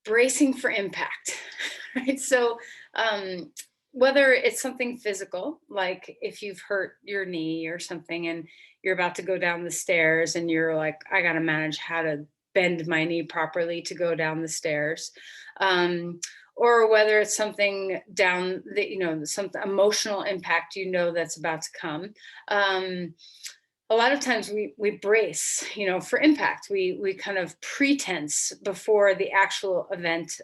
bracing for impact, right? So, um, whether it's something physical, like if you've hurt your knee or something and you're about to go down the stairs and you're like, I got to manage how to bend my knee properly to go down the stairs. Um, or whether it's something down that, some emotional impact, that's about to come. Um, a lot of times we brace, for impact. We kind of pretense before the actual event,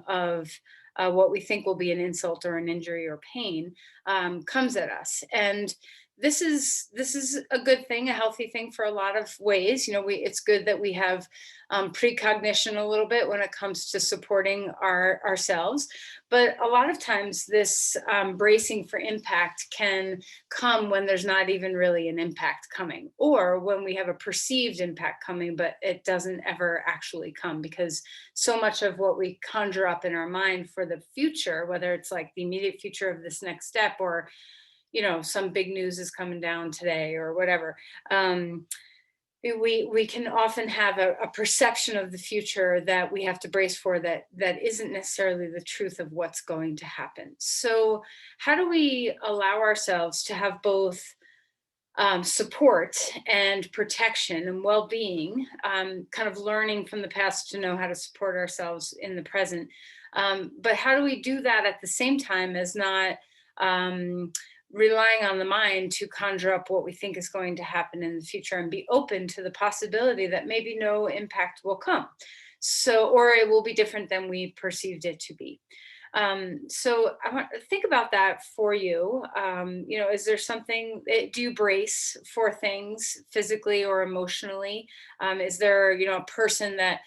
of what we think will be an insult or an injury or pain, comes at us. And this is a good thing, a healthy thing for a lot of ways. It's good that we have precognition a little bit when it comes to supporting ourselves. But a lot of times this bracing for impact can come when there's not even really an impact coming, or when we have a perceived impact coming but it doesn't ever actually come, because so much of what we conjure up in our mind for the future, whether it's like the immediate future of this next step, or some big news is coming down today or whatever, we can often have a perception of the future that we have to brace for, that isn't necessarily the truth of what's going to happen. So how do we allow ourselves to have both support and protection and well-being, kind of learning from the past to know how to support ourselves in the present, but how do we do that at the same time as not um, relying on the mind to conjure up what we think is going to happen in the future, and be open to the possibility that maybe no impact will come, so, or it will be different than we perceived it to be. So I want to think about that for you. Is there something, do you brace for things physically or emotionally? Is there, a person that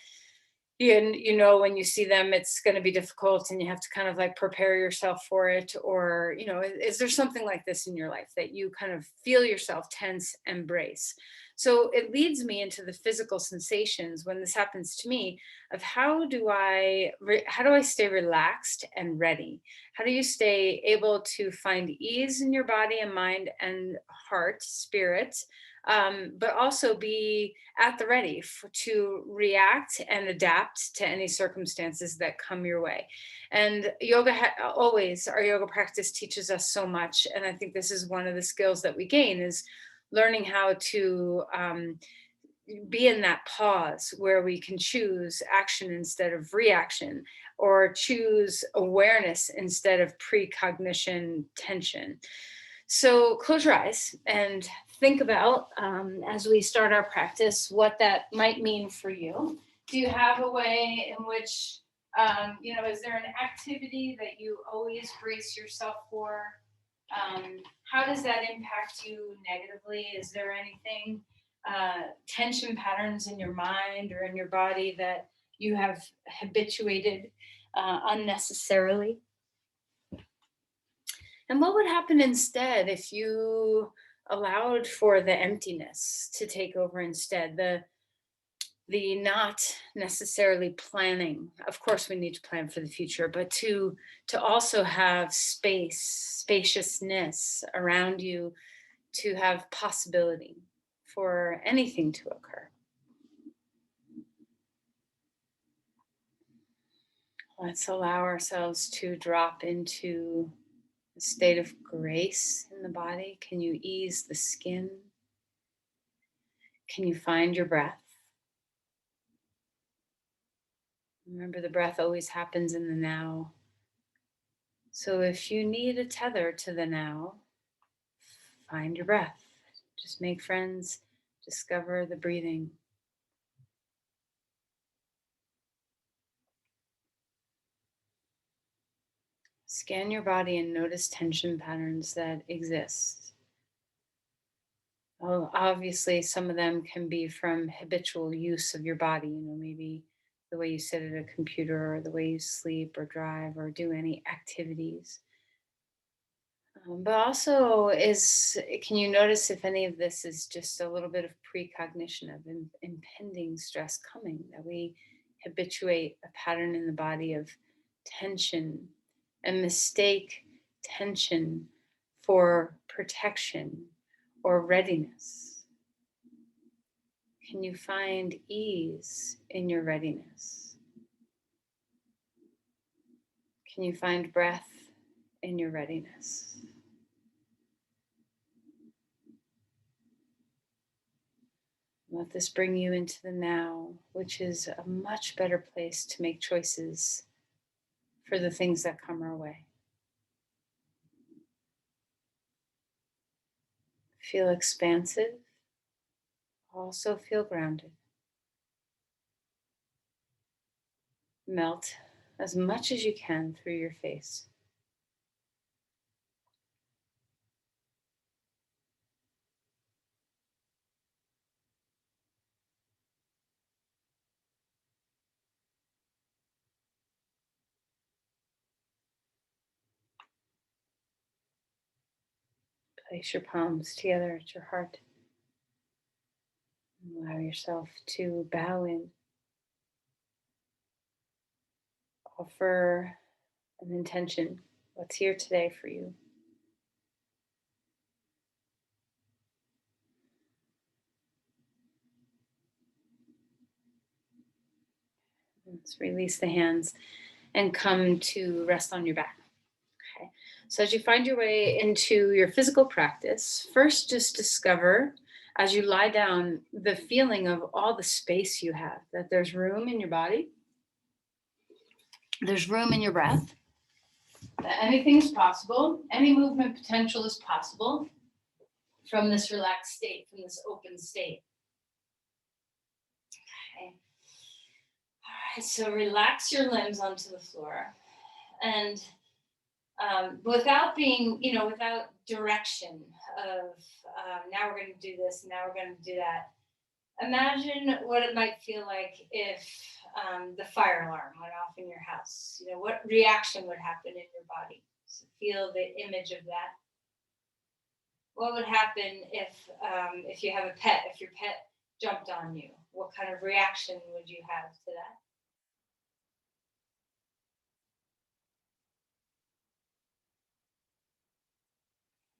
when you see them, it's going to be difficult and you have to kind of like prepare yourself for it? Or, is there something like this in your life that you kind of feel yourself tense and brace? So it leads me into the physical sensations when this happens to me, of how do I stay relaxed and ready? How do you stay able to find ease in your body and mind and heart, spirit, but also be at the ready to react and adapt to any circumstances that come your way? And always, our yoga practice teaches us so much. And I think this is one of the skills that we gain, is learning how to be in that pause where we can choose action instead of reaction, or choose awareness instead of precognition tension. So close your eyes and think about, as we start our practice, what that might mean for you. Do you have a way in which, is there an activity that you always brace yourself for? How does that impact you negatively? Is there anything, tension patterns in your mind or in your body that you have habituated unnecessarily? And what would happen instead if you allowed for the emptiness to take over instead? The not necessarily planning. Of course, we need to plan for the future, but to also have spaciousness around you, to have possibility for anything to occur. Let's allow ourselves to drop into a state of grace in the body. Can you ease the skin? Can you find your breath? Remember, the breath always happens in the now. So if you need a tether to the now, find your breath. Just make friends, discover the breathing. Scan your body and notice tension patterns that exist. Oh, obviously, some of them can be from habitual use of your body, maybe the way you sit at a computer, or the way you sleep or drive or do any activities. But also, can you notice if any of this is just a little bit of precognition of impending stress coming, that we habituate a pattern in the body of tension and mistake tension for protection or readiness? Can you find ease in your readiness? Can you find breath in your readiness? Let this bring you into the now, which is a much better place to make choices for the things that come our way. Feel expansive, also feel grounded. Melt as much as you can through your face. Place your palms together at your heart. Allow yourself to bow in. Offer an intention. What's here today for you? Let's release the hands and come to rest on your back. Okay. So as you find your way into your physical practice, first just discover as you lie down the feeling of all the space you have, that there's room in your body, there's room in your breath, that anything is possible, any movement potential is possible from this relaxed state, from this open state. Okay. All right, so relax your limbs onto the floor and without being, without direction of now we're going to do this, now we're going to do that. Imagine what it might feel like if the fire alarm went off in your house. What reaction would happen in your body? So feel the image of that. What would happen if you have a pet? If your pet jumped on you, what kind of reaction would you have to that?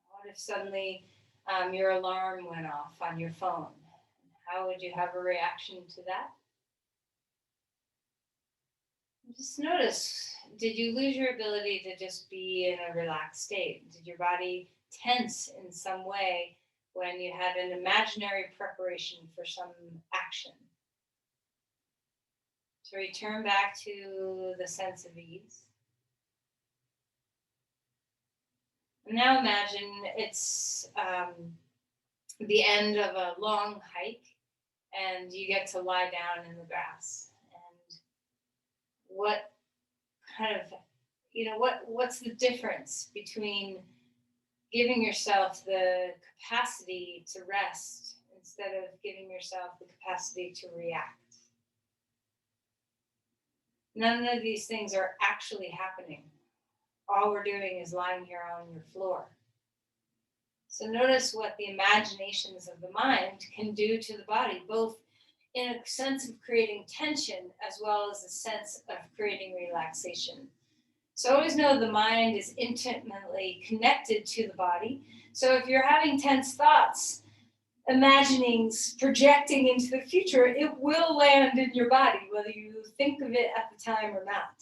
What if suddenly your alarm went off on your phone? How would you have a reaction to that? Just notice, did you lose your ability to just be in a relaxed state? Did your body tense in some way when you had an imaginary preparation for some action? To return back to the sense of ease. And now imagine it's the end of a long hike and you get to lie down in the grass. And what kind of, what's the difference between giving yourself the capacity to rest instead of giving yourself the capacity to react? None of these things are actually happening. All we're doing is lying here on your floor. So notice what the imaginations of the mind can do to the body, both in a sense of creating tension as well as a sense of creating relaxation. So always know the mind is intimately connected to the body. So if you're having tense thoughts, imaginings, projecting into the future, it will land in your body, whether you think of it at the time or not.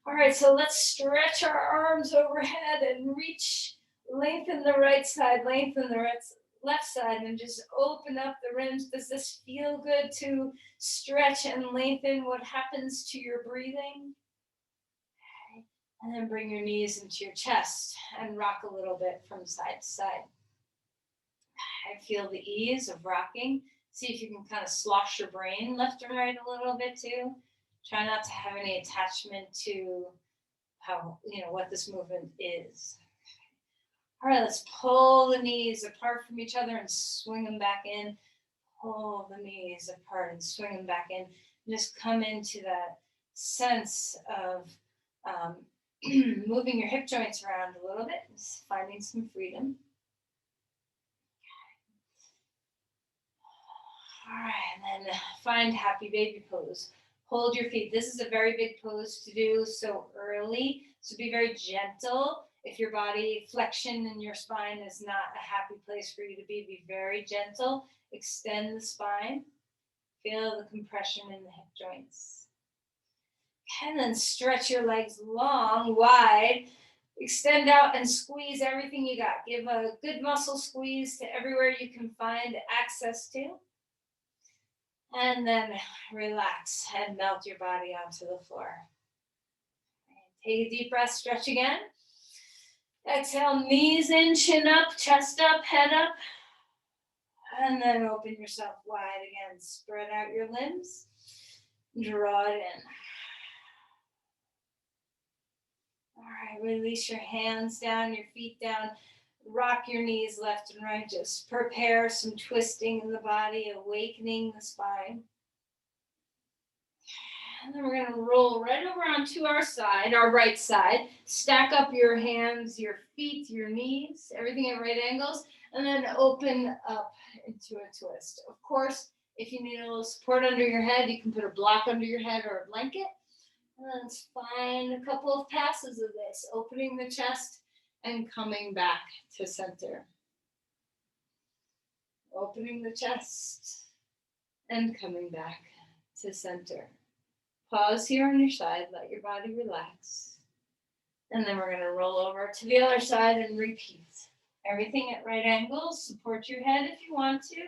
All right, so let's stretch our arms overhead and reach, lengthen the right side, lengthen the left side, and just open up the rims. Does this feel good to stretch and lengthen? What happens to your breathing? Okay. And then bring your knees into your chest and rock a little bit from side to side. I feel the ease of rocking. See if you can kind of slosh your brain left and right a little bit too. Try not to have any attachment to how, what this movement is. All right, let's pull the knees apart from each other and swing them back in. Pull the knees apart and swing them back in. Just come into that sense of moving your hip joints around a little bit, finding some freedom. All right, and then find happy baby pose. Hold your feet. This is a very big pose to do so early. So be very gentle. If your body flexion in your spine is not a happy place for you to be very gentle. Extend the spine. Feel the compression in the hip joints. And then stretch your legs long, wide. Extend out and squeeze everything you got. Give a good muscle squeeze to everywhere you can find access to. And then relax and melt your body onto the floor. Take a deep breath, stretch again. Exhale, knees in, chin up, chest up, head up. And then open yourself wide again. Spread out your limbs. Draw it in. All right, release your hands down, your feet down. Rock your knees left and right. Just prepare some twisting in the body, awakening the spine. And then we're going to roll right over onto our side, our right side. Stack up your hands, your feet, your knees, everything at right angles. And then open up into a twist. Of course, if you need a little support under your head, you can put a block under your head or a blanket. And let's find a couple of passes of this, opening the chest and coming back to center. Opening the chest and coming back to center. Pause here on your side, let your body relax. And then we're going to roll over to the other side and repeat. Everything at right angles, support your head if you want to.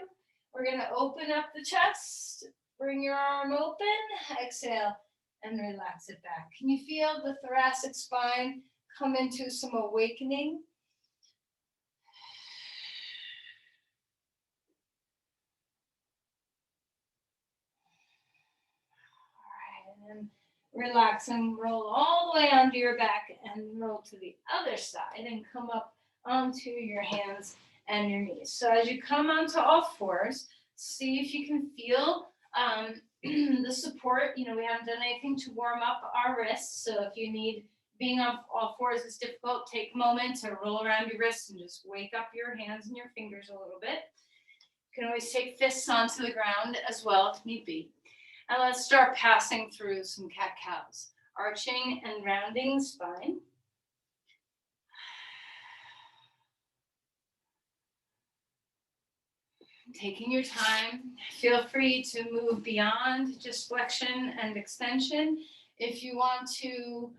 We're going to open up the chest, bring your arm open, exhale, and relax it back. Can you feel the thoracic spine come into some awakening? All right, and then relax and roll all the way onto your back and roll to the other side and come up onto your hands and your knees. So as you come onto all fours, see if you can feel the support. You know, we haven't done anything to warm up our wrists. So if you need, being on all fours is difficult, take a moment to roll around your wrists and just wake up your hands and your fingers a little bit. You can always take fists onto the ground as well if need be. And let's start passing through some cat-cows, arching and rounding the spine. Taking your time, feel free to move beyond just flexion and extension. If you want to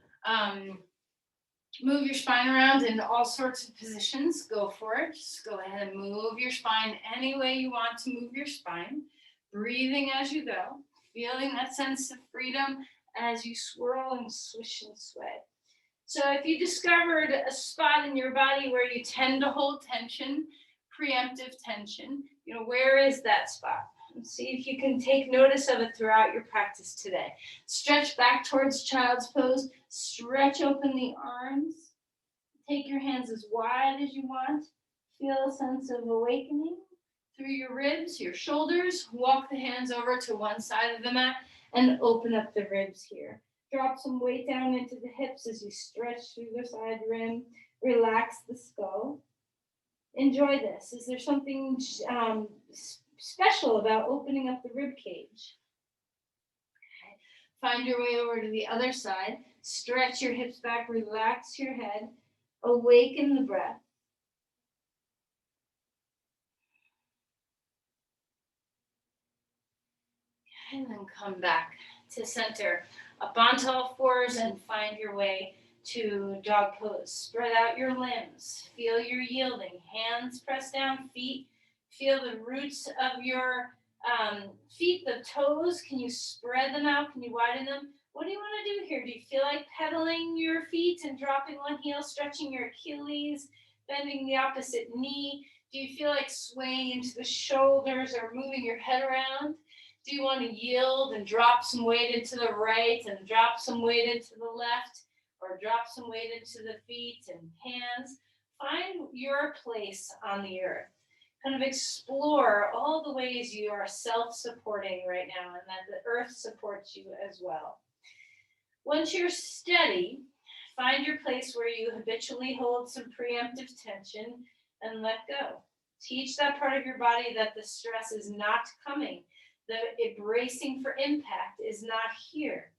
move your spine around in all sorts of positions, go for it. Just go ahead and move your spine any way you want to move your spine. Breathing as you go, feeling that sense of freedom as you swirl and swish and sway. So if you discovered a spot in your body where you tend to hold tension, preemptive tension, you know, where is that spot? And see if you can take notice of it throughout your practice today. Stretch back towards child's pose, stretch open the arms, take your hands as wide as you want, feel a sense of awakening through your ribs, your shoulders, walk the hands over to one side of the mat and open up the ribs here. Drop some weight down into the hips as you stretch through the side rim, relax the skull. Enjoy this. Is there something special about opening up the rib cage? Okay. Find your way over to the other side. Stretch your hips back, relax your head, awaken the breath. And then come back to center. Up onto all fours and find your way to dog pose. Spread out your limbs. Feel your yielding. Hands press down, feet. Feel the roots of your feet, the toes. Can you spread them out? Can you widen them? What do you want to do here? Do you feel like pedaling your feet and dropping one heel, stretching your Achilles, bending the opposite knee? Do you feel like swaying into the shoulders or moving your head around? Do you want to yield and drop some weight into the right and drop some weight into the left, or drop some weight into the feet and hands? Find your place on the earth. Kind of explore all the ways you are self-supporting right now and that the earth supports you as well. Once you're steady, find your place where you habitually hold some preemptive tension and let go. Teach that part of your body that the stress is not coming. The bracing for impact is not here.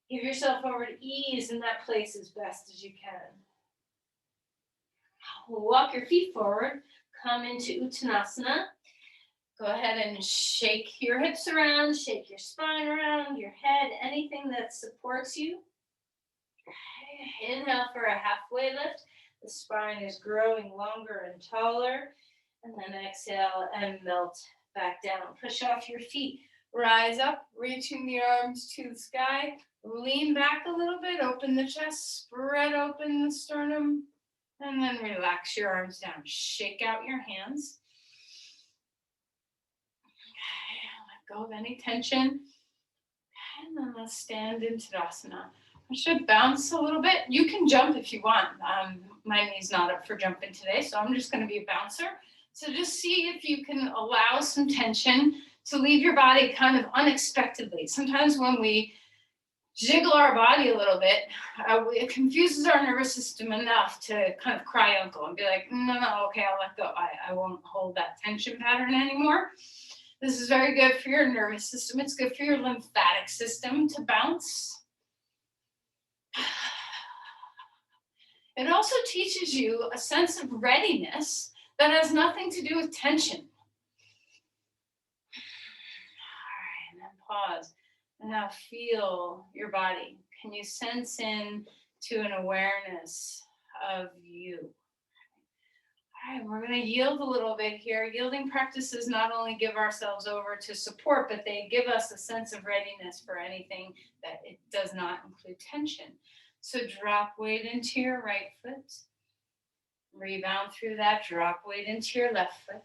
Give yourself over to ease in that place as best as you can. Walk your feet forward. Come into Uttanasana. Go ahead and shake your hips around, shake your spine around, your head, anything that supports you. Inhale for a halfway lift. The spine is growing longer and taller. And then exhale and melt back down. Push off your feet. Rise up, reaching the arms to the sky. Lean back a little bit, open the chest, spread open the sternum, and then relax your arms down. Shake out your hands. Let go of any tension. And then let's stand in Tadasana. I should bounce a little bit. You can jump if you want. My knee's not up for jumping today, so I'm just going to be a bouncer. So just see if you can allow some tension to leave your body kind of unexpectedly. Sometimes when we jiggle our body a little bit, it confuses our nervous system enough to kind of cry uncle and be like, no, okay, I'll let go. I won't hold that tension pattern anymore. This is very good for your nervous system. It's good for your lymphatic system to bounce. It also teaches you a sense of readiness that has nothing to do with tension. All right, and then pause. And now feel your body. Can you sense in to an awareness of you? All right, we're going to yield a little bit here. Yielding practices not only give ourselves over to support, but they give us a sense of readiness for anything that it does not include tension. So drop weight into your right foot. Rebound through that, drop weight into your left foot.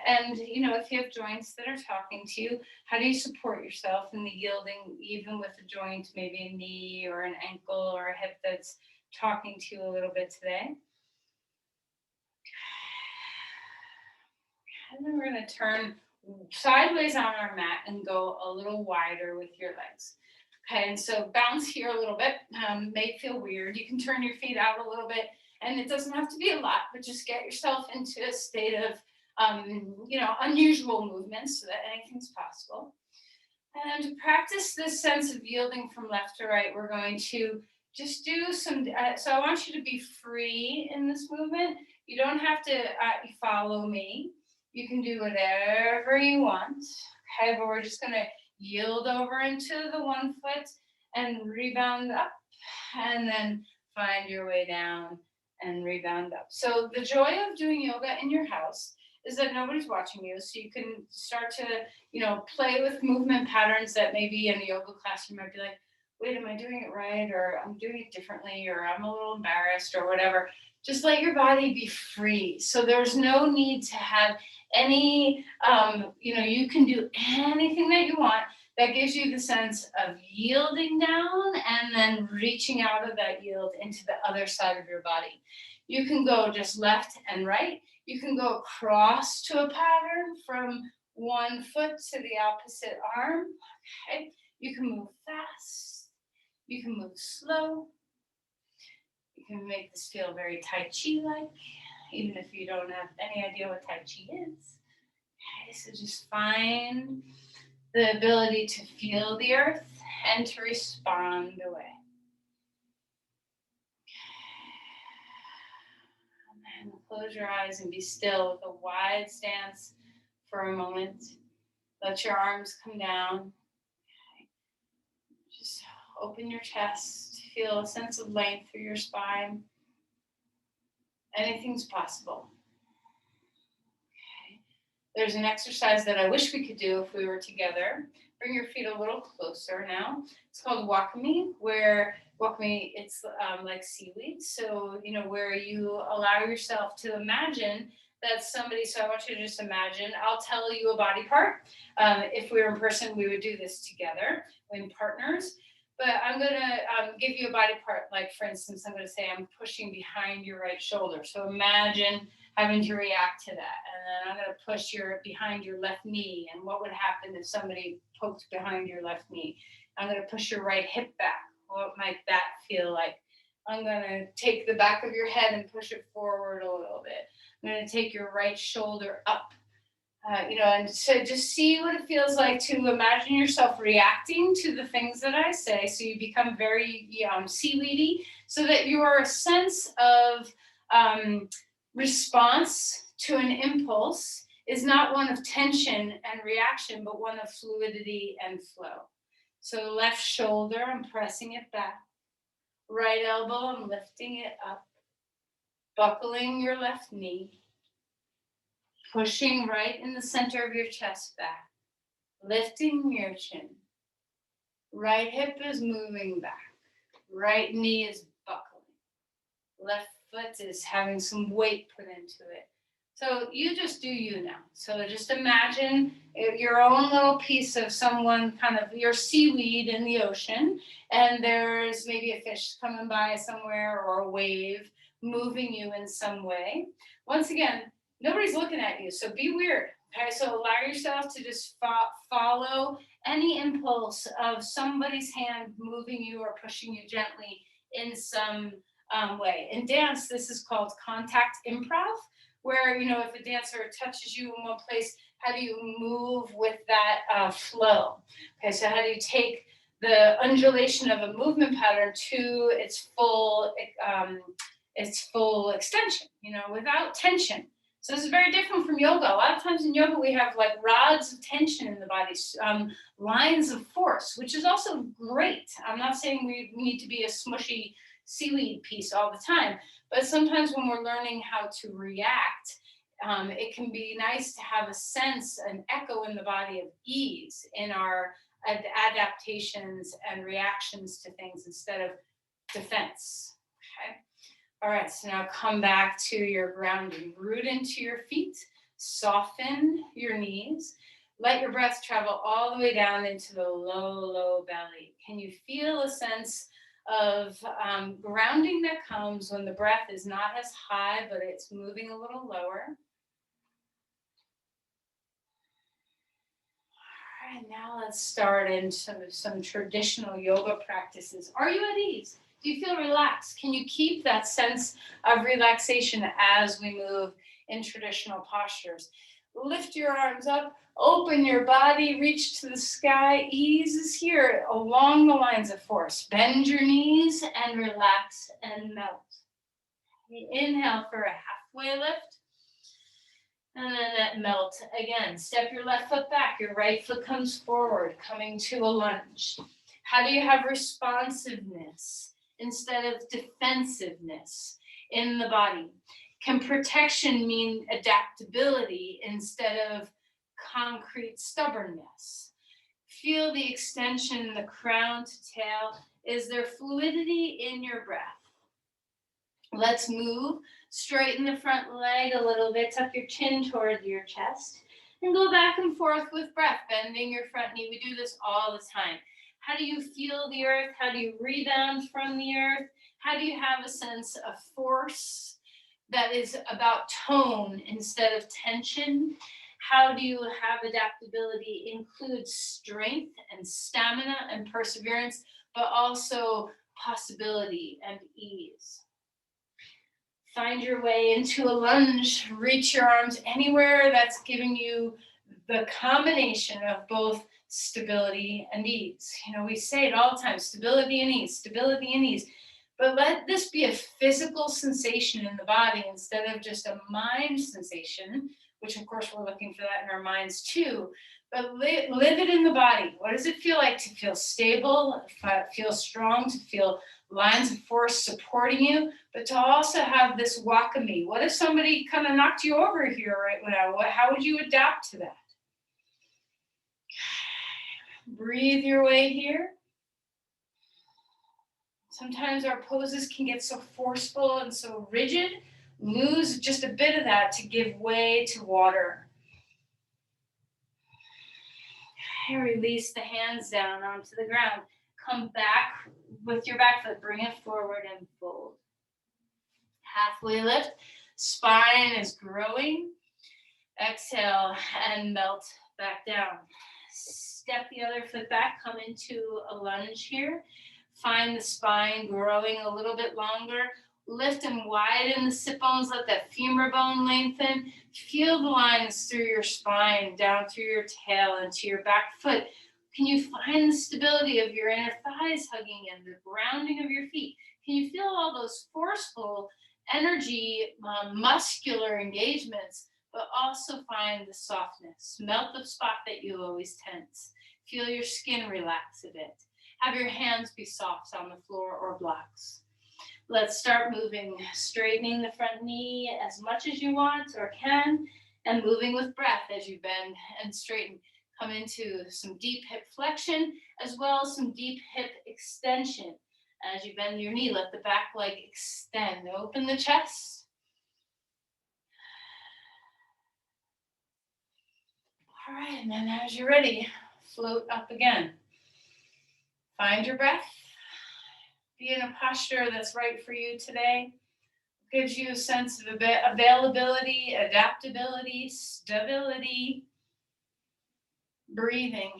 And, if you have joints that are talking to you, how do you support yourself in the yielding, even with a joint, maybe a knee or an ankle or a hip that's talking to you a little bit today? And then we're going to turn sideways on our mat and go a little wider with your legs. Okay, and so bounce here a little bit. May feel weird. You can turn your feet out a little bit. And it doesn't have to be a lot, but just get yourself into a state of, unusual movements so that anything's possible. And to practice this sense of yielding from left to right, we're going to just do some, so I want you to be free in this movement. You don't have to follow me. You can do whatever you want. Okay, but we're just going to yield over into the one foot and rebound up, and then find your way down and rebound up. So the joy of doing yoga in your house is that nobody's watching you, so you can start to, play with movement patterns that maybe in a yoga class you might be like, wait, am I doing it right? Or I'm doing it differently, or I'm a little embarrassed or whatever. Just let your body be free. So there's no need to have any, you can do anything that you want. That gives you the sense of yielding down and then reaching out of that yield into the other side of your body. You can go just left and right. You can go across to a pattern from one foot to the opposite arm. Okay. You can move fast. You can move slow. You can make this feel very Tai Chi-like, even if you don't have any idea what Tai Chi is. Okay, so just find the ability to feel the earth and to respond away. And then close your eyes and be still with a wide stance for a moment. Let your arms come down. Okay. Just open your chest. Feel a sense of length through your spine. Anything's possible. There's an exercise that I wish we could do if we were together. Bring your feet a little closer now. It's called wakame, where wakame, it's like seaweed. So, where you allow yourself to imagine that somebody, so I want you to just imagine, I'll tell you a body part. If we were in person, we would do this together in partners. But I'm going to give you a body part, like, for instance, I'm going to say I'm pushing behind your right shoulder. So imagine having to react to that. And then I'm going to push behind your left knee. And what would happen if somebody poked behind your left knee? I'm going to push your right hip back. What might that feel like? I'm going to take the back of your head and push it forward a little bit. I'm going to take your right shoulder up. And so just see what it feels like to imagine yourself reacting to the things that I say. So you become very seaweedy, so that your sense of response to an impulse is not one of tension and reaction, but one of fluidity and flow. So left shoulder, I'm pressing it back. Right elbow, I'm lifting it up. Buckling your left knee. Pushing right in the center of your chest back. Lifting your chin. Right hip is moving back. Right knee is buckling. Left foot is having some weight put into it. So you just do you now. So just imagine your own little piece of someone, kind of your seaweed in the ocean, and there's maybe a fish coming by somewhere or a wave moving you in some way. Once again, nobody's looking at you, so be weird. Okay, so allow yourself to just follow any impulse of somebody's hand moving you or pushing you gently in some way. In dance, this is called contact improv, where, if a dancer touches you in one place, how do you move with that flow? Okay, so how do you take the undulation of a movement pattern to its full extension, without tension? So this is very different from yoga. A lot of times in yoga, we have like rods of tension in the body, lines of force, which is also great. I'm not saying we need to be a smushy seaweed piece all the time, but sometimes when we're learning how to react, it can be nice to have a sense, an echo in the body of ease in our adaptations and reactions to things instead of defense. Okay. All right, so now come back to your grounding. Root into your feet, soften your knees. Let your breath travel all the way down into the low belly. Can you feel a sense of grounding that comes when the breath is not as high, but it's moving a little lower? All right, now let's start into some traditional yoga practices. Are you at ease? Do you feel relaxed? Can you keep that sense of relaxation as we move in traditional postures? Lift your arms up, open your body, reach to the sky. Ease is here along the lines of force. Bend your knees and relax and melt. Inhale for a halfway lift. And then that melt again. Step your left foot back. Your right foot comes forward, coming to a lunge. How do you have responsiveness instead of defensiveness in the body? Can protection mean adaptability instead of concrete stubbornness? Feel the extension, the crown to tail. Is there fluidity in your breath? Let's move. Straighten the front leg a little bit. Tuck your chin toward your chest. And go back and forth with breath, bending your front knee. We do this all the time. How do you feel the earth? How do you rebound from the earth? How do you have a sense of force that is about tone instead of tension? How do you have adaptability include strength and stamina and perseverance, but also possibility and ease? Find your way into a lunge. Reach your arms anywhere that's giving you the combination of both stability and ease. We say it all the time, stability and ease, stability and ease. But let this be a physical sensation in the body instead of just a mind sensation, which of course we're looking for that in our minds too. But live it in the body. What does it feel like to feel stable, feel strong, to feel lines of force supporting you, but to also have this wakame? What if somebody kind of knocked you over here right now? How would you adapt to that? Breathe your way here. Sometimes our poses can get so forceful and so rigid. Lose just a bit of that to give way to water. And release the hands down onto the ground. Come back with your back foot. Bring it forward and fold. Halfway lift. Spine is growing. Exhale and melt back down. Step the other foot back. Come into a lunge here. Find the spine growing a little bit longer. Lift and widen the sit bones. Let that femur bone lengthen. Feel the lines through your spine, down through your tail, into your back foot. Can you find the stability of your inner thighs hugging in, the grounding of your feet? Can you feel all those forceful energy, muscular engagements, but also find the softness. Melt the spot that you always tense. Feel your skin relax a bit. Have your hands be soft on the floor or blocks. Let's start moving, straightening the front knee as much as you want or can, and moving with breath as you bend and straighten. Come into some deep hip flexion, as well as some deep hip extension. As you bend your knee, let the back leg extend. Open the chest. All right, and then as you're ready, float up again. Find your breath. Be in a posture that's right for you today. Gives you a sense of availability, adaptability, stability, breathing.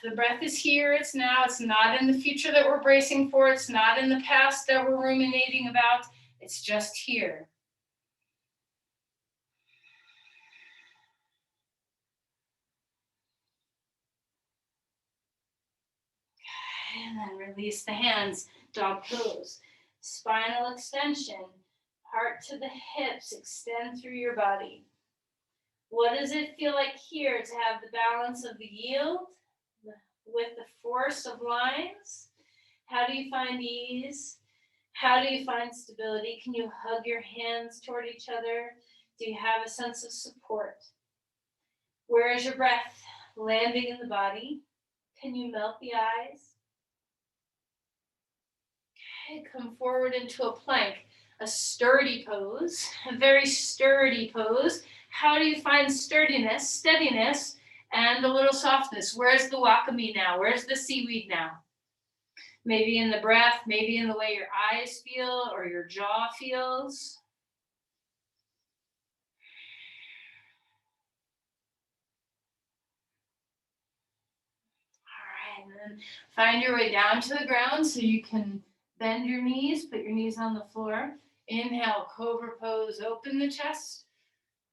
The breath is here, it's now, it's not in the future that we're bracing for, it's not in the past that we're ruminating about, it's just here. And then release the hands, dog pose. Spinal extension, heart to the hips, extend through your body. What does it feel like here to have the balance of the yield with the force of lines? How do you find ease? How do you find stability? Can you hug your hands toward each other? Do you have a sense of support? Where is your breath landing in the body? Can you melt the eyes? Okay, come forward into a plank, a sturdy pose, a very sturdy pose. How do you find sturdiness, steadiness, and a little softness? Where's the wakame now? Where's the seaweed now? Maybe in the breath, maybe in the way your eyes feel or your jaw feels. All right, and then find your way down to the ground so you can bend your knees, put your knees on the floor. Inhale, cobra pose, open the chest.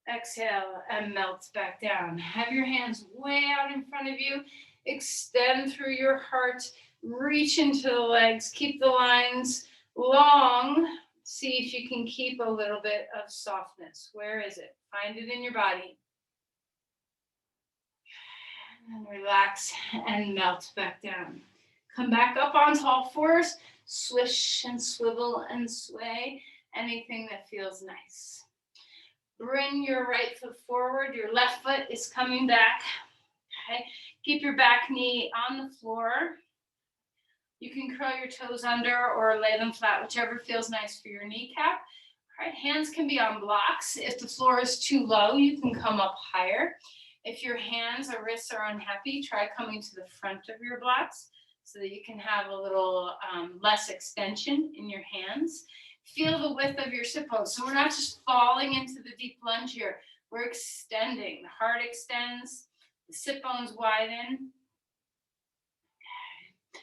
Exhale and melt back down. Have your hands way out in front of you. Extend through your heart. Reach into the legs. Keep the lines long. See if you can keep a little bit of softness. Where is it? Find it in your body. And then relax and melt back down. Come back up onto all fours. Swish and swivel and sway. Anything that feels nice. Bring your right foot forward. Your left foot is coming back. Okay. Keep your back knee on the floor. You can curl your toes under or lay them flat, whichever feels nice for your kneecap. All right, hands can be on blocks. If the floor is too low, you can come up higher. If your hands or wrists are unhappy, try coming to the front of your blocks so that you can have a little less extension in your hands. Feel the width of your sit bones. So we're not just falling into the deep lunge here. We're extending. The heart extends. The sit bones widen. Okay.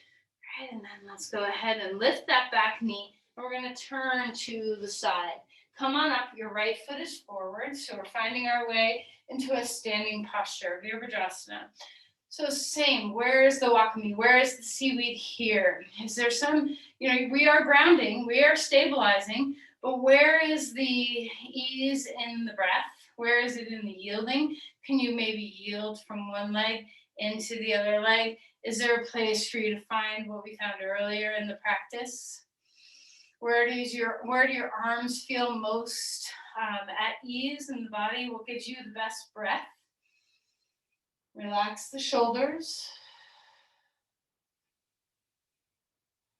Right, and then let's go ahead and lift that back knee. We're going to turn to the side. Come on up. Your right foot is forward. So we're finding our way into a standing posture, Virabhadrasana. So same, where is the wakame? Where is the seaweed here? Is there some, we are grounding, we are stabilizing, but where is the ease in the breath? Where is it in the yielding? Can you maybe yield from one leg into the other leg? Is there a place for you to find what we found earlier in the practice? Where do your arms feel most at ease in the body? What gives you the best breath? Relax the shoulders.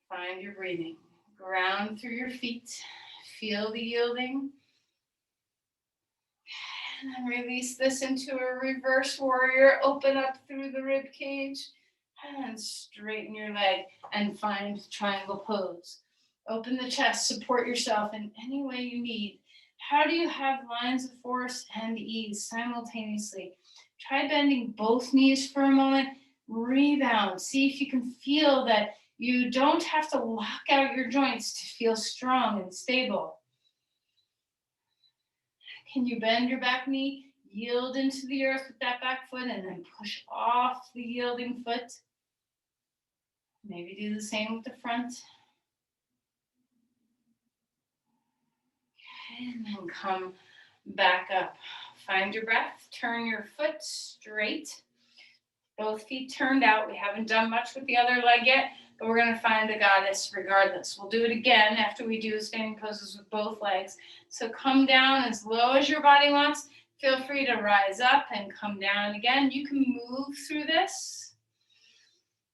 Find your breathing. Ground through your feet. Feel the yielding. And then release this into a reverse warrior. Open up through the rib cage. And straighten your leg and find triangle pose. Open the chest. Support yourself in any way you need. How do you have lines of force and ease simultaneously? Try bending both knees for a moment. Rebound. See if you can feel that you don't have to lock out your joints to feel strong and stable. Can you bend your back knee? Yield into the earth with that back foot and then push off the yielding foot. Maybe do the same with the front. Okay, and then come back up. Find your breath. Turn your foot straight. Both feet turned out. We haven't done much with the other leg yet, but we're going to find the goddess regardless. We'll do it again after we do standing poses with both legs. So come down as low as your body wants. Feel free to rise up and come down again. You can move through this.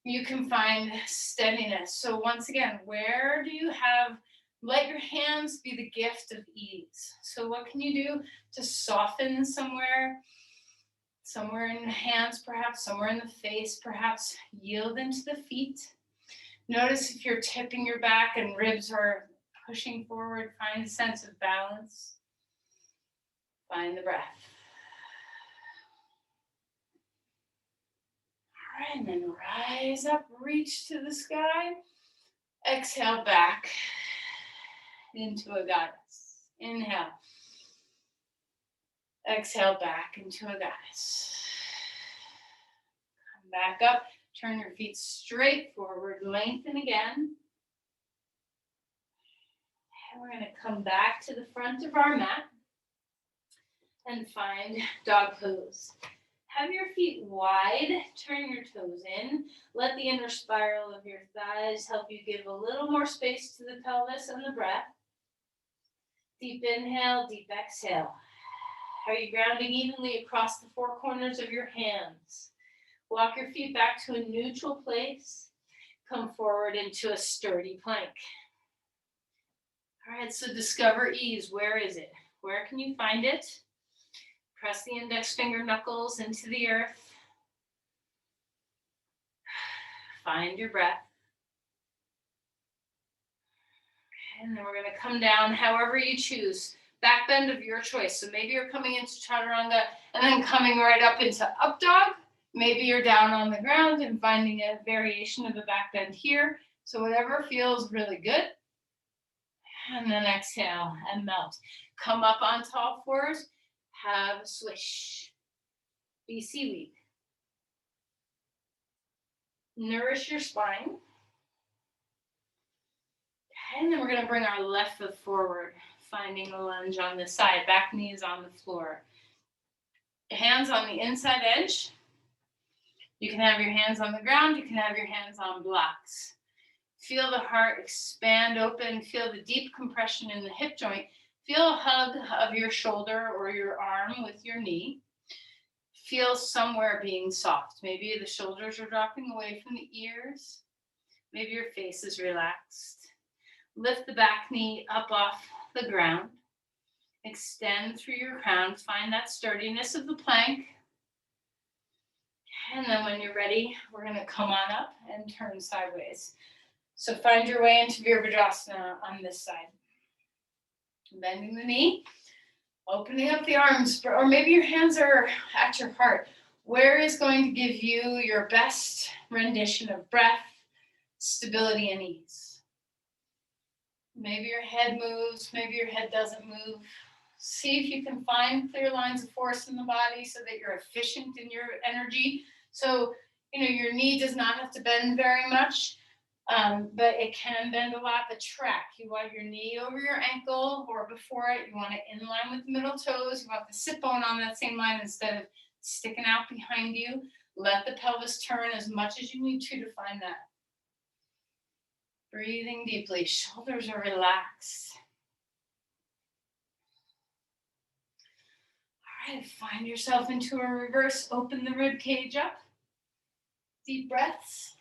You can find steadiness. So once again, where do you have, let your hands be the gift of ease. So what can you do to soften somewhere in the hands, perhaps somewhere in the face, perhaps yield into the feet. Notice if you're tipping your back and ribs are pushing forward, find a sense of balance. Find the breath. All right, and then rise up, reach to the sky. Exhale back into a goddess. Inhale. Exhale back into a goddess. Come back up. Turn your feet straight forward. Lengthen again. And we're going to come back to the front of our mat and find dog pose. Have your feet wide. Turn your toes in. Let the inner spiral of your thighs help you give a little more space to the pelvis and the breath. Deep inhale, deep exhale. Are you grounding evenly across the four corners of your hands? Walk your feet back to a neutral place. Come forward into a sturdy plank. All right, so discover ease. Where is it? Where can you find it? Press the index finger knuckles into the earth. Find your breath. And then we're going to come down however you choose. Back bend of your choice. So maybe you're coming into chaturanga and then coming right up into up dog. Maybe you're down on the ground and finding a variation of a back bend here. So whatever feels really good. And then exhale and melt. Come up onto all fours. Have a swish. Be seaweed. Nourish your spine. And then we're going to bring our left foot forward, finding a lunge on this side. Back knee is on the floor. Hands on the inside edge. You can have your hands on the ground. You can have your hands on blocks. Feel the heart expand open. Feel the deep compression in the hip joint. Feel a hug of your shoulder or your arm with your knee. Feel somewhere being soft. Maybe the shoulders are dropping away from the ears. Maybe your face is relaxed. Lift the back knee up off the ground. Extend through your crown. Find that sturdiness of the plank. And then when you're ready, we're going to come on up and turn sideways. So find your way into Virabhadrasana on this side. Bending the knee, opening up the arms, or maybe your hands are at your heart. Where is going to give you your best rendition of breath, stability, and ease? Maybe your head moves, maybe your head doesn't move. See if you can find clear lines of force in the body so that you're efficient in your energy. So, your knee does not have to bend very much, but it can bend a lot. The track, you want your knee over your ankle or before it. You want it in line with the middle toes. You want the sit bone on that same line instead of sticking out behind you. Let the pelvis turn as much as you need to find that. Breathing deeply. Shoulders are relaxed. All right, find yourself into a reverse. Open the rib cage up. Deep breaths.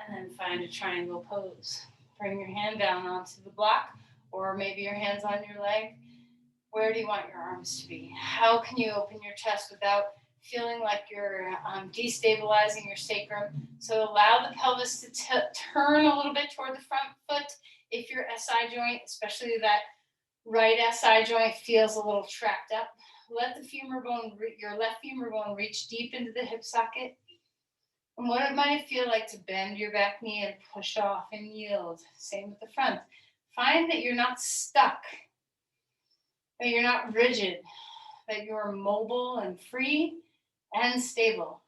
And then find a triangle pose. Bring your hand down onto the block, or maybe your hands on your leg. Where do you want your arms to be? How can you open your chest without feeling like you're destabilizing your sacrum? So allow the pelvis to turn a little bit toward the front foot. If your SI joint, especially that right SI joint, feels a little trapped up, let the femur bone, your left femur bone, reach deep into the hip socket. And what it might feel like to bend your back knee and push off and yield. Same with the front. Find that you're not stuck, that you're not rigid, that you're mobile and free and stable.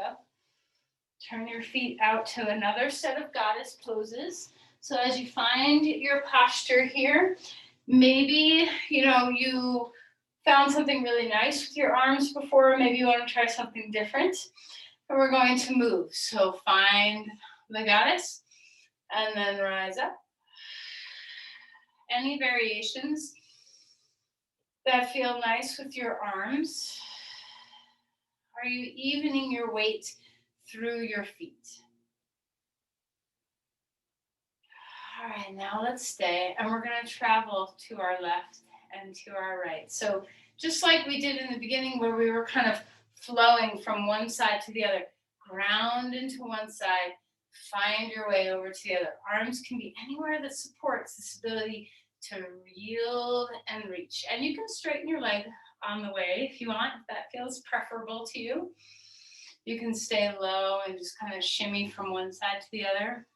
up. Turn your feet out to another set of goddess poses. So as you find your posture here, maybe, you found something really nice with your arms before. Maybe you want to try something different. And we're going to move. So find the goddess and then rise up. Any variations that feel nice with your arms? Are you evening your weight through your feet? All right, now let's stay, and we're going to travel to our left and to our right. So just like we did in the beginning where we were kind of flowing from one side to the other, ground into one side, find your way over to the other. Arms can be anywhere that supports this ability to yield and reach. And you can straighten your leg on the way if you want, if that feels preferable to you. You can stay low and just kind of shimmy from one side to the other.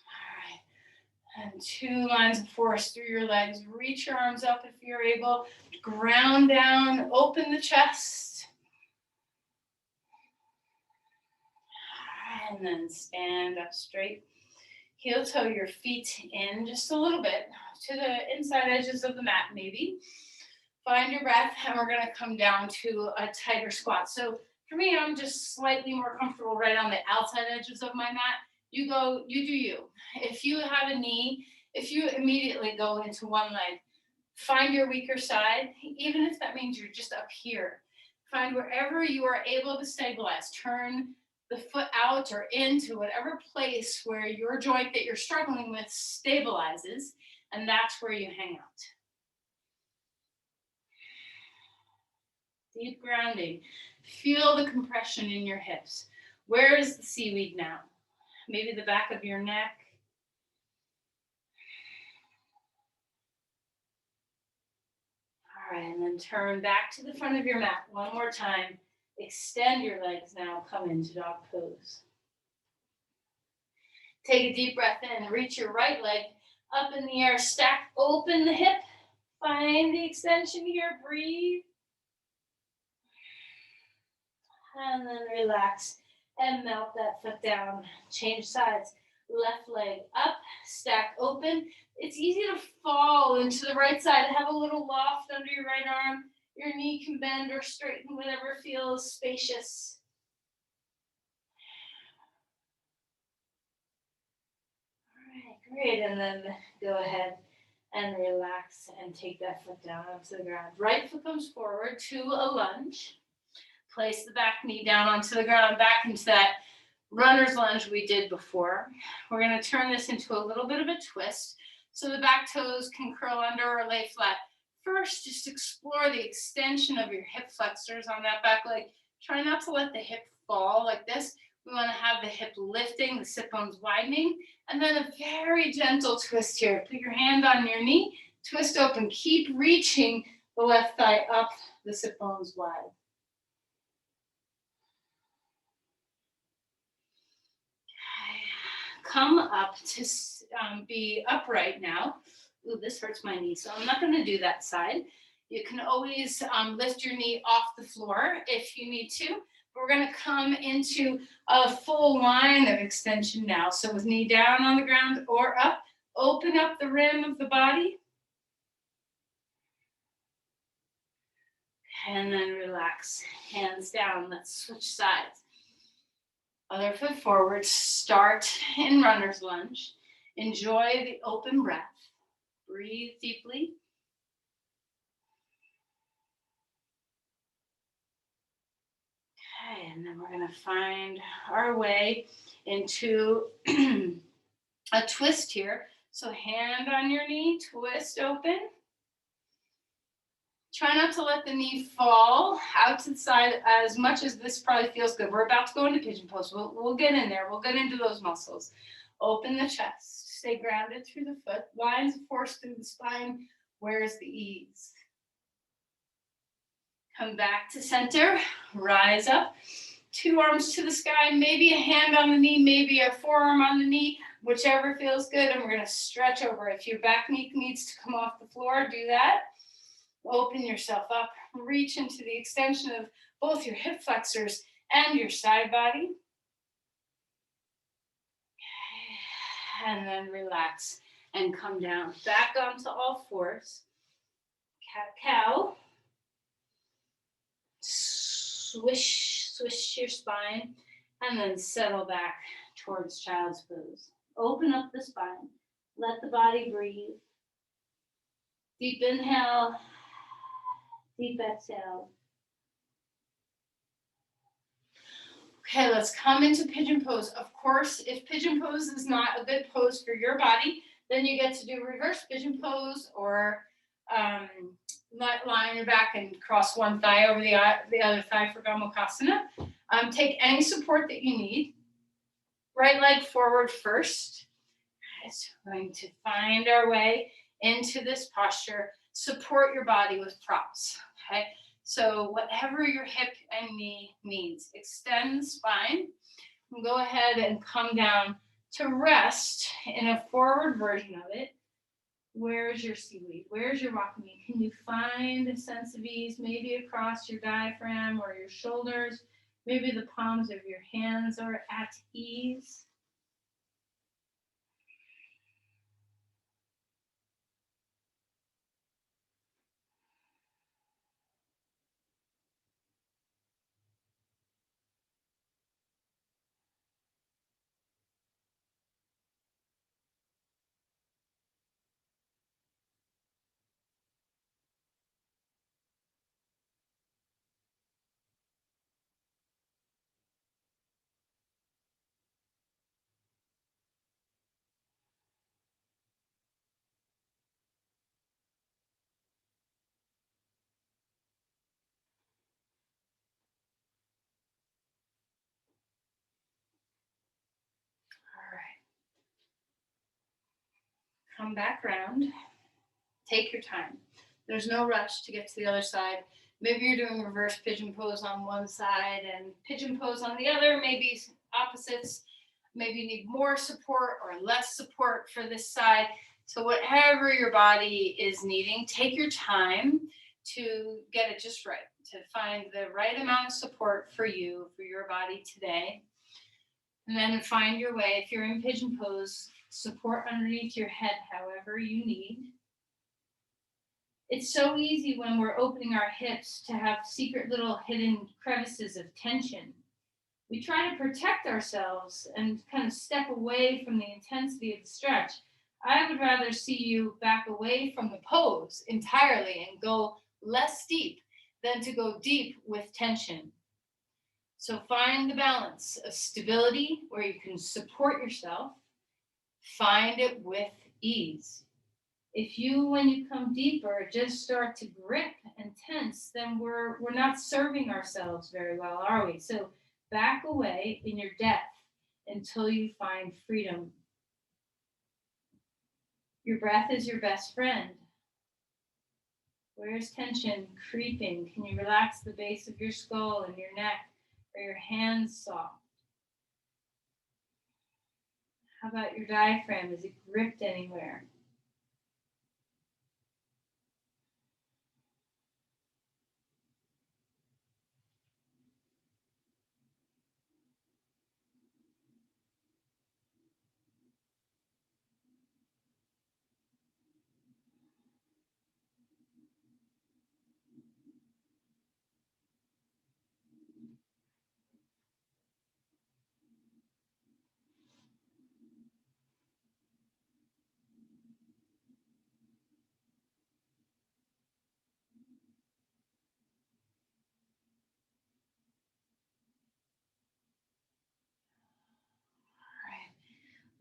All right. And 2 lines of force through your legs. Reach your arms up if you're able. Ground down, open the chest. And then stand up straight. Heel toe your feet in just a little bit to the inside edges of the mat maybe. Find your breath, and we're going to come down to a tighter squat. So for me, I'm just slightly more comfortable right on the outside edges of my mat. You do you. If you have a knee, if you immediately go into one leg, find your weaker side, even if that means you're just up here. Find wherever you are able to stabilize. Turn the foot out or into whatever place where your joint that you're struggling with stabilizes, and that's where you hang out. Deep grounding. Feel the compression in your hips. Where is the seaweed now? Maybe the back of your neck. All right, and then turn back to the front of your mat one more time. Extend your legs now, come into dog pose. Take a deep breath in, reach your right leg up in the air, stack open the hip, find the extension here, breathe. And then relax and melt that foot down. Change sides, left leg up, stack open. It's easy to fall into the right side, have a little loft under your right arm. Your knee can bend or straighten, whatever feels spacious. All right, great. And then go ahead and relax and take that foot down onto the ground. Right foot comes forward to a lunge. Place the back knee down onto the ground, back into that runner's lunge we did before. We're going to turn this into a little bit of a twist so the back toes can curl under or lay flat. First, just explore the extension of your hip flexors on that back leg. Try not to let the hip fall like this. We want to have the hip lifting, the sit bones widening, and then a very gentle twist here. Put your hand on your knee, twist open, keep reaching the left thigh up, the sit bones wide. Come up to be upright now. Ooh, this hurts my knee, so I'm not going to do that side. You can always lift your knee off the floor if you need to. We're going to come into a full line of extension now. So with knee down on the ground or up, open up the rim of the body. And then relax, hands down. Let's switch sides. Other foot forward, start in runner's lunge. Enjoy the open breath. Breathe deeply. Okay, and then we're going to find our way into a twist here. So hand on your knee, twist open. Try not to let the knee fall out to the side as much as this probably feels good. We're about to go into pigeon pose. We'll get in there. We'll get into those muscles. Open the chest. Stay grounded through the foot. Lines of force through the spine. Where's the ease? Come back to center. Rise up. 2 arms to the sky, maybe a hand on the knee, maybe a forearm on the knee, whichever feels good. And we're going to stretch over. If your back knee needs to come off the floor, do that. Open yourself up, reach into the extension of both your hip flexors and your side body. And then relax and come down. Back onto all fours. Cat-cow. Swish your spine, and then settle back towards child's pose. Open up the spine. Let the body breathe. Deep inhale, deep exhale. Okay, let's come into pigeon pose. Of course, if pigeon pose is not a good pose for your body, then you get to do reverse pigeon pose, or lie on your back and cross one thigh over the other thigh for Gomukhasana. Take any support that you need. Right leg forward first. So we're going to find our way into this posture. Support your body with props. Okay. So whatever your hip and knee needs, extend the spine and go ahead and come down to rest in a forward version of it. Where's your seaweed? Where's your wakame? Can you find a sense of ease, maybe across your diaphragm or your shoulders? Maybe the palms of your hands are at ease. All right. Come back around. Take your time. There's no rush to get to the other side. Maybe you're doing reverse pigeon pose on one side and pigeon pose on the other, maybe opposites. Maybe you need more support or less support for this side. So whatever your body is needing, take your time to get it just right, to find the right amount of support for you, for your body today. And then find your way. If you're in pigeon pose, support underneath your head however you need. It's so easy when we're opening our hips to have secret little hidden crevices of tension. We try to protect ourselves and kind of step away from the intensity of the stretch. I would rather see you back away from the pose entirely and go less deep than to go deep with tension. So find the balance of stability where you can support yourself. Find it with ease. If you, when you come deeper, just start to grip and tense, then we're not serving ourselves very well, are we? So back away in your depth until you find freedom. Your breath is your best friend. Where's tension creeping? Can you relax the base of your skull and your neck, or your hands soft? How about your diaphragm? Is it gripped anywhere?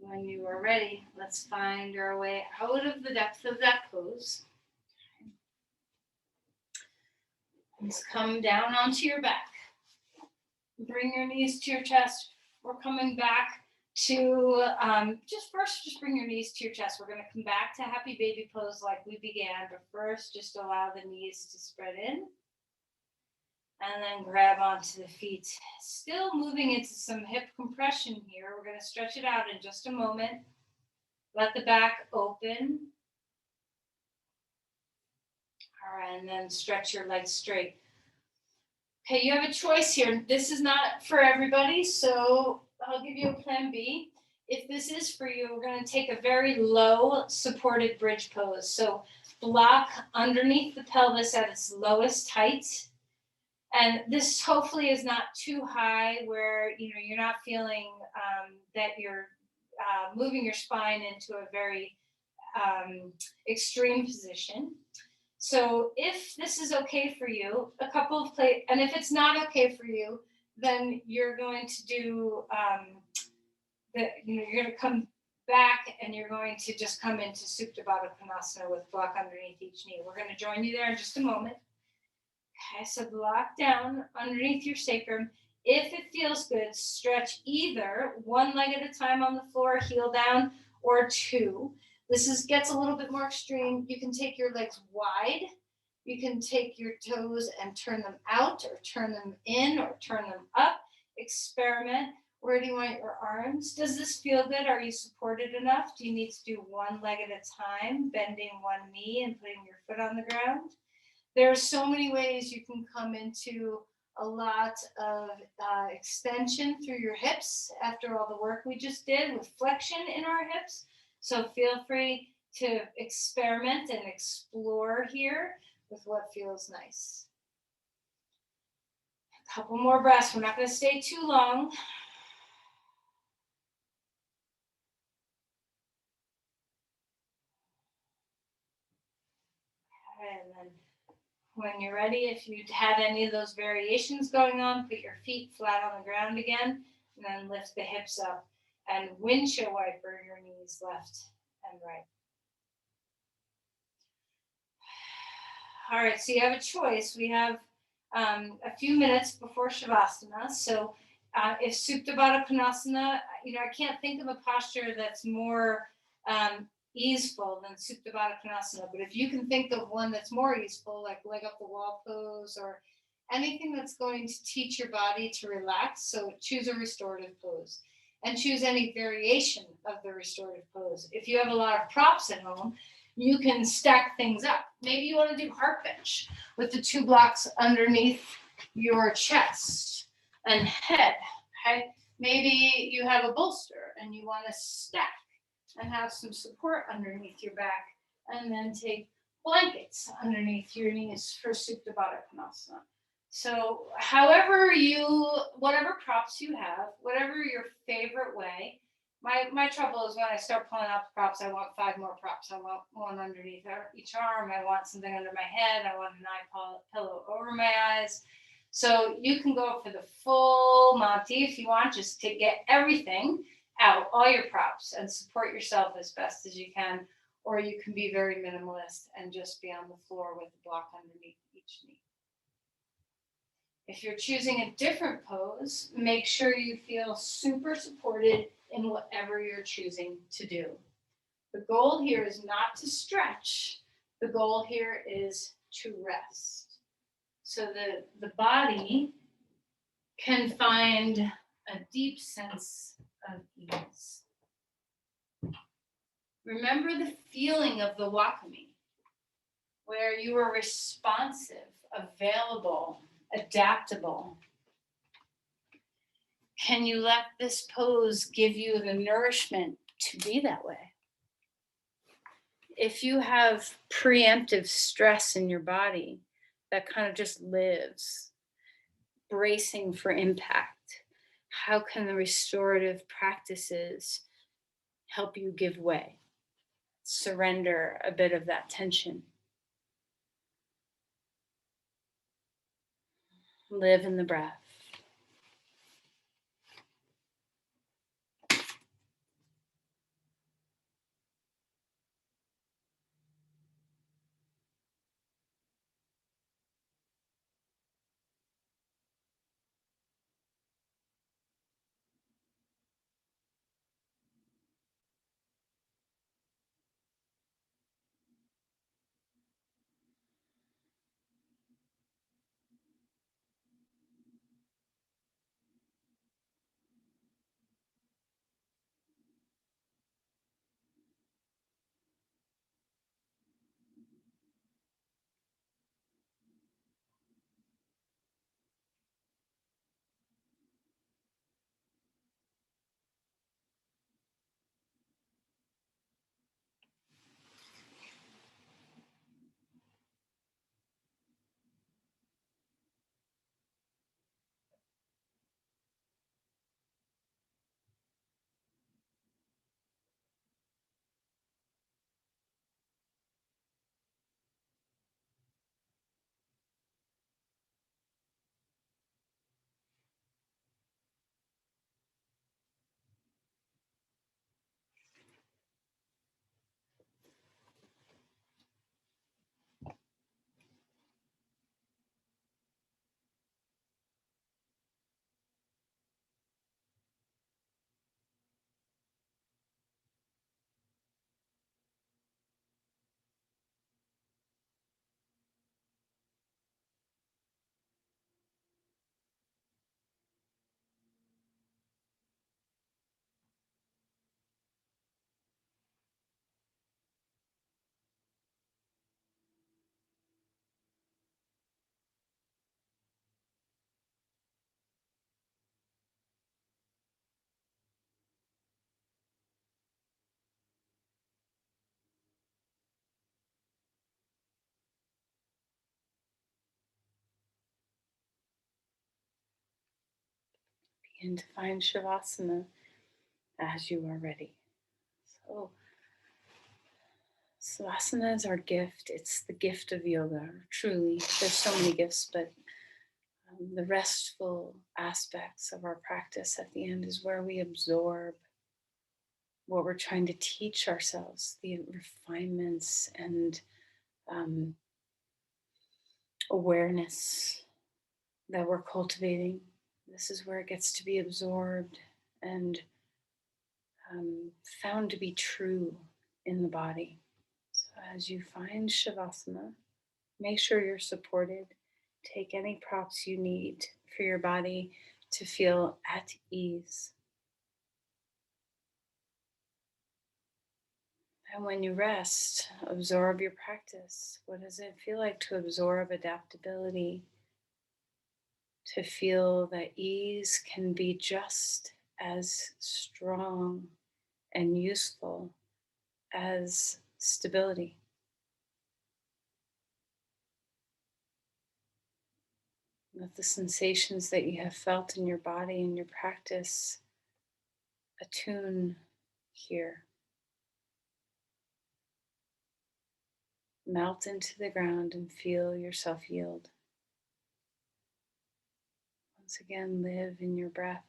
When you are ready, let's find our way out of the depth of that pose. Let's come down onto your back. Bring your knees to your chest. We're coming back to, just bring your knees to your chest. We're going to come back to happy baby pose like we began, but first just allow the knees to spread in. And then grab onto the feet. still moving into some hip compression here. We're going to stretch it out in just a moment. Let the back open. All right, and then stretch your legs straight. Okay, you have a choice here. This is not for everybody, so I'll give you a plan B. If this is for you, we're going to take a very low supported bridge pose. So block underneath the pelvis at its lowest height. And this hopefully is not too high where you're not feeling that you're moving your spine into a very extreme position. So if this is okay for you, a couple of and if it's not okay for you, then you're going to do you're going to come back and you're going to just come into Supta Baddha Konasana with block underneath each knee. We're going to join you there in just a moment. Okay, so block down underneath your sacrum. If it feels good, stretch either one leg at a time on the floor, heel down, or two. This gets a little bit more extreme. You can take your legs wide. You can take your toes and turn them out or turn them in or turn them up. Experiment. Where do you want your arms? Does this feel good? Are you supported enough? Do you need to do one leg at a time, bending one knee and putting your foot on the ground? There are so many ways you can come into a lot of extension through your hips after all the work we just did with flexion in our hips. So feel free to experiment and explore here with what feels nice. A couple more breaths. We're not going to stay too long. And then when you're ready, if you had any of those variations going on, put your feet flat on the ground again, and then lift the hips up and windshield wiper your knees left and right. All right, so you have a choice. We have a few minutes before Shavasana. So if Supta Baddha Konasana, I can't think of a posture that's more easeful than Supta Baddha Konasana, but if you can think of one that's more easeful, like leg up the wall pose or anything that's going to teach your body to relax, so choose a restorative pose and choose any variation of the restorative pose. If you have a lot of props at home, you can stack things up. Maybe you want to do heart bench with the two blocks underneath your chest and head. Okay? Maybe you have a bolster and you want to stack and have some support underneath your back, and then take blankets underneath your knees for Supta Baddha Konasana. So whatever props you have, whatever your favorite way. My trouble is when I start pulling out the props, I want 5 more props. I want one underneath each arm. I want something under my head. I want an eye pillow over my eyes. So you can go for the full Monty if you want, just to get everything out, all your props, and support yourself as best as you can. Or you can be very minimalist and just be on the floor with a block underneath each knee. If you're choosing a different pose, make sure you feel super supported in whatever you're choosing to do. The goal here is not to stretch. The goal here is to rest. So the body can find a deep sense of ease. Remember the feeling of the Wakami, where you were responsive, available, adaptable. Can you let this pose give you the nourishment to be that way? If you have preemptive stress in your body that kind of just lives, bracing for impact, how can the restorative practices help you give way, surrender a bit of that tension? Live in the breath. Begin to find Shavasana as you are ready. So, Savasana is our gift. It's the gift of yoga, truly. There's so many gifts, but the restful aspects of our practice at the end is where we absorb what we're trying to teach ourselves, the refinements and um, awareness that we're cultivating. This is where it gets to be absorbed and found to be true in the body. So as you find Shavasana, make sure you're supported. Take any props you need for your body to feel at ease. And when you rest, absorb your practice. What does it feel like to absorb adaptability? To feel that ease can be just as strong and useful as stability. Let the sensations that you have felt in your body and your practice attune here. Melt into the ground and feel yourself yield. Once again, live in your breath.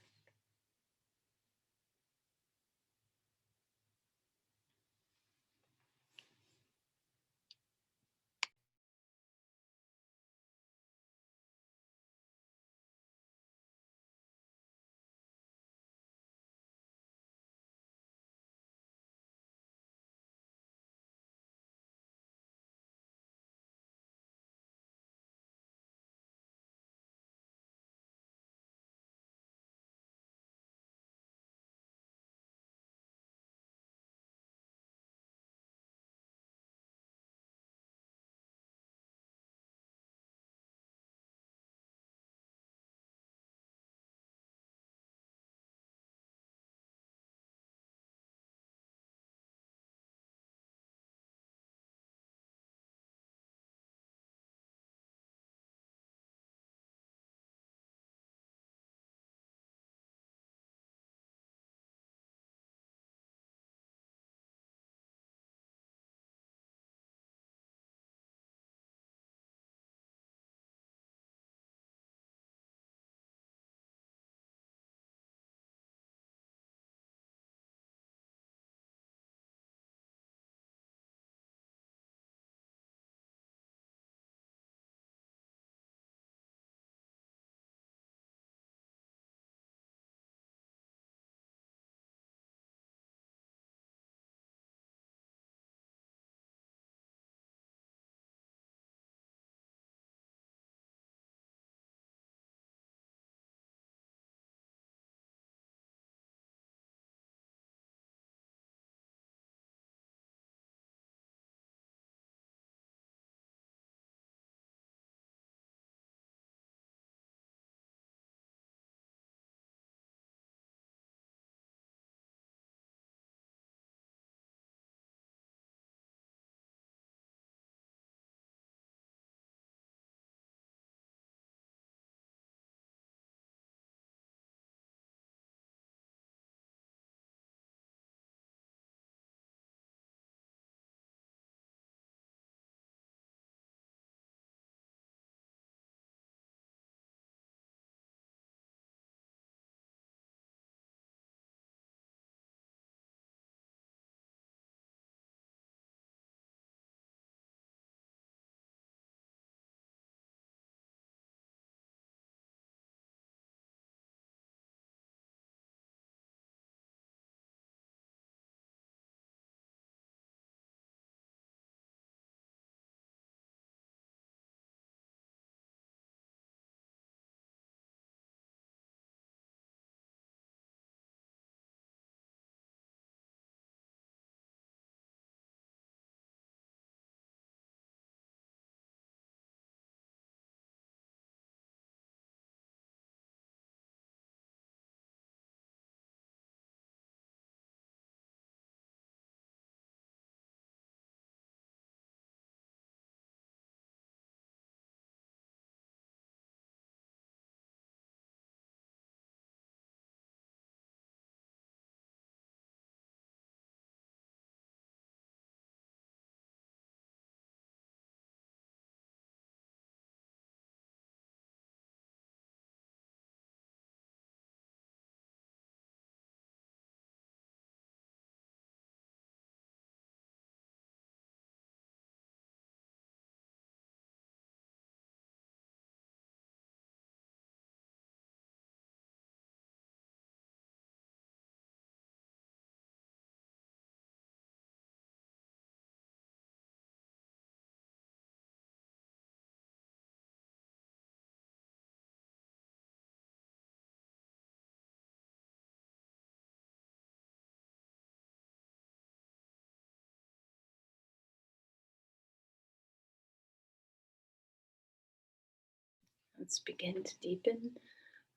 Let's begin to deepen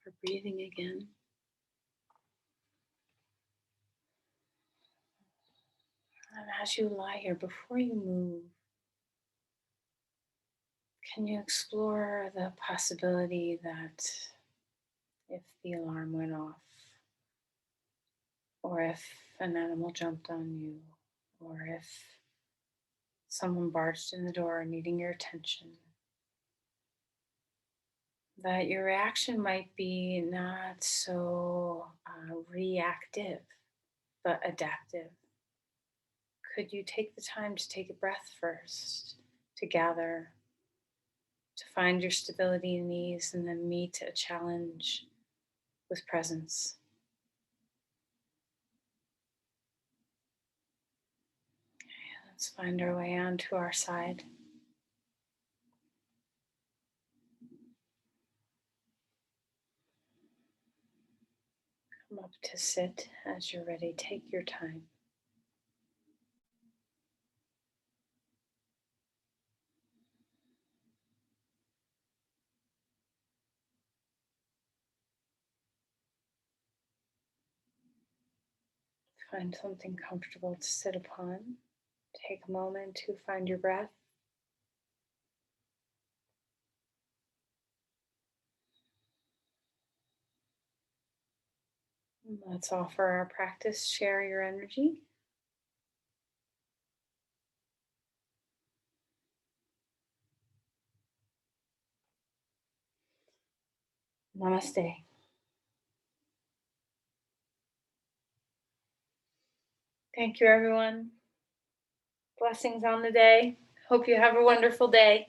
our breathing again. And as you lie here, before you move, can you explore the possibility that if the alarm went off, or if an animal jumped on you, or if someone barged in the door needing your attention, that your reaction might be not so reactive, but adaptive? Could you take the time to take a breath first, to gather, to find your stability and ease, and then meet a challenge with presence? Let's find our way onto our side. Come up to sit as you're ready. Take your time. Find something comfortable to sit upon. Take a moment to find your breath. Let's offer our practice. Share your energy. Namaste. Thank you, everyone. Blessings on the day. Hope you have a wonderful day.